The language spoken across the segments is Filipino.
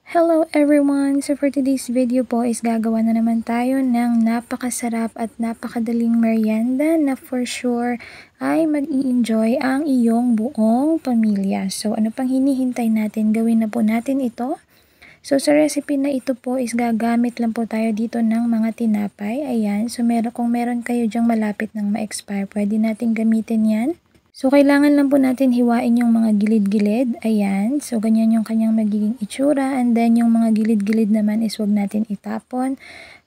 Hello everyone! So for today's video po is gagawa na naman tayo ng napakasarap at napakadaling merienda na for sure ay mag-i-enjoy ang iyong buong pamilya. So ano pang hinihintay natin? Gawin na po natin ito. So sa recipe na ito po is gagamit lang po tayo dito ng mga tinapay. Ayan. So kung meron kayo dyang malapit ng ma-expire, pwede natin gamitin yan. So, kailangan lang po natin hiwain yung mga gilid-gilid. Ayan. So, ganyan yung kanyang magiging itsura. And then, yung mga gilid-gilid naman is wag natin itapon.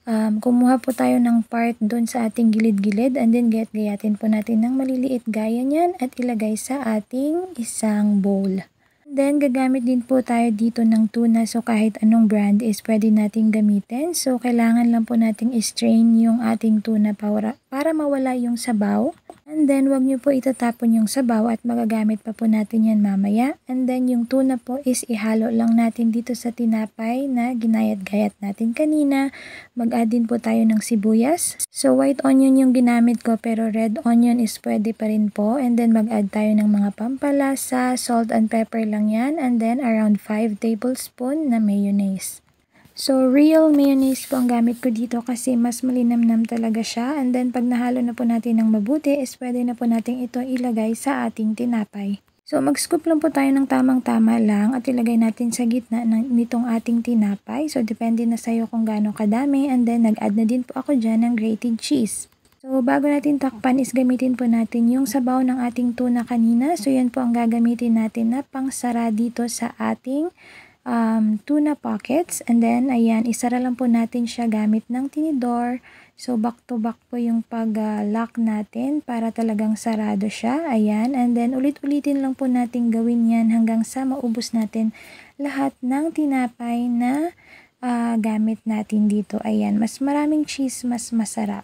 Kumuha po tayo ng part doon sa ating gilid-gilid. And then, gayatin po natin ng maliliit gaya niyan at ilagay sa ating isang bowl. Then, gagamit din po tayo dito ng tuna. So, kahit anong brand is pwede nating gamitin. So, kailangan lang po nating i-strain yung ating tuna para mawala yung sabaw. And then, wag nyo po itatapon yung sabaw at magagamit pa po natin yan mamaya. And then, yung tuna po is ihalo lang natin dito sa tinapay na ginayat-gayat natin kanina. Mag-add din po tayo ng sibuyas. So, white onion yung ginamit ko pero red onion is pwede pa rin po. And then, mag-add tayo ng mga pampalasa, salt and pepper lang yan. And then, around 5 tablespoon na mayonnaise. So, real mayonnaise po ang gamit ko dito kasi mas malinamnam talaga siya. And then, pag nahalo na po natin ng mabuti, is pwede na po natin ito ilagay sa ating tinapay. So, mag-scoop lang po tayo ng tamang-tama lang at ilagay natin sa gitna nitong ating tinapay. So, depende na sa'yo kung gaano kadami. And then, nag-add na din po ako dyan ng grated cheese. So, bago natin takpan is gamitin po natin yung sabaw ng ating tuna kanina. So, yan po ang gagamitin natin na pangsara dito sa ating tuna pockets. And then, ayan, isara lang po natin siya gamit ng tinidor. So, back to back po yung pag-lock natin para talagang sarado siya. Ayan, and then ulit-ulitin lang po natin gawin yan hanggang sa maubos natin lahat ng tinapay na gamit natin dito. Ayan, mas maraming cheese, mas masarap.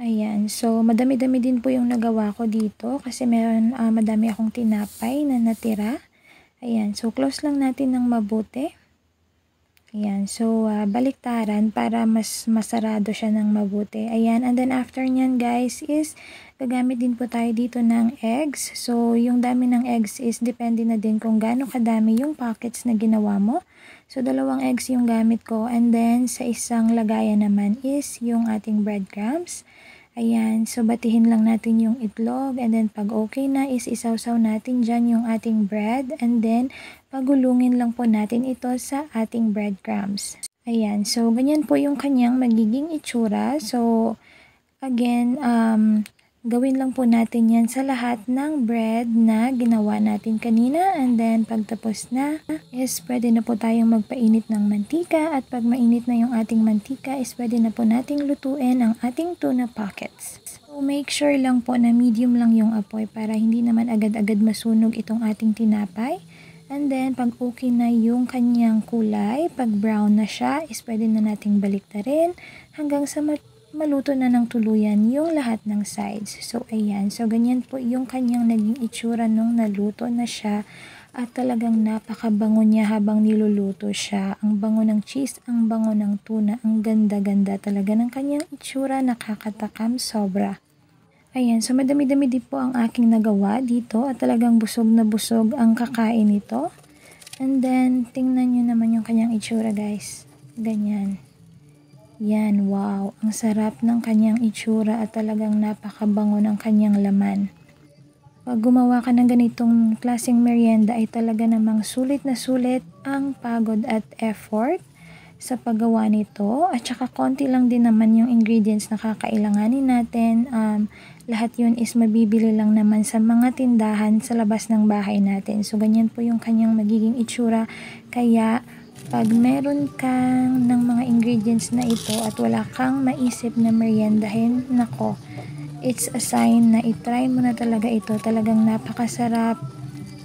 Ayan, so madami-dami din po yung nagawa ko dito kasi madami akong tinapay na natira. Ayan, so close lang natin ng mabuti. Ayan, so baliktaran para mas masarado siya ng mabuti. Ayan, and then after nyan guys is gagamit din po tayo dito ng eggs. So yung dami ng eggs is depende na din kung gaano kadami yung packets na ginawa mo. So 2 eggs yung gamit ko and then sa isang lagayan naman is yung ating breadcrumbs. Ayan, so batihin lang natin yung itlog and then pag okay na is isawsaw natin dyan yung ating bread and then pagulungin lang po natin ito sa ating breadcrumbs. Ayan, so ganyan po yung kanyang magiging itsura. So again, gawin lang po natin yan sa lahat ng bread na ginawa natin kanina and then pagtapos na is pwede na po tayong magpainit ng mantika at pag mainit na yung ating mantika is pwede na po nating lutuin ang ating tuna pockets. So make sure lang po na medium lang yung apoy para hindi naman agad-agad masunog itong ating tinapay. And then pag okay na yung kanyang kulay, pag brown na siya is pwede na nating baliktarin hanggang sa maluto na ng tuluyan yung lahat ng sides. So, ayan. So, ganyan po yung kanyang naging itsura nung naluto na siya. At talagang napakabango niya habang niluluto siya. Ang bango ng cheese, ang bango ng tuna. Ang ganda-ganda talaga ng kanyang itsura. Nakakatakam sobra. Ayan. So, madami-dami din po ang aking nagawa dito. At talagang busog na busog ang kakain nito. And then, tingnan nyo naman yung kanyang itsura guys. Ganyan. Yan, wow. Ang sarap ng kanyang itsura at talagang napakabango ng kanyang laman. Pag gumawa ka ng ganitong klaseng merienda ay talaga namang sulit na sulit ang pagod at effort sa paggawa nito. At saka konti lang din naman yung ingredients na kakailanganin natin. Lahat yun is mabibili lang naman sa mga tindahan sa labas ng bahay natin. So, ganyan po yung kanyang magiging itsura. Kaya, pag meron kang ng mga ingredients na ito at wala kang maisip na meriendahin, nako, it's a sign na itry mo na talaga ito. Talagang napakasarap.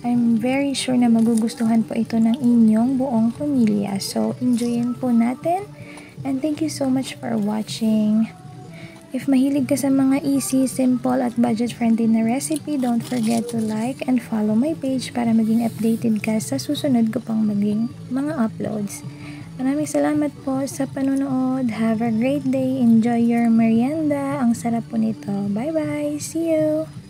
I'm very sure na magugustuhan po ito ng inyong buong pamilya. So, enjoyin po natin. And thank you so much for watching. If mahilig ka sa mga easy, simple at budget-friendly na recipe, don't forget to like and follow my page para maging updated ka sa susunod ko pang maging mga uploads. Maraming salamat po sa panonood. Have a great day. Enjoy your merienda. Ang sarap po nito. Bye-bye. See you!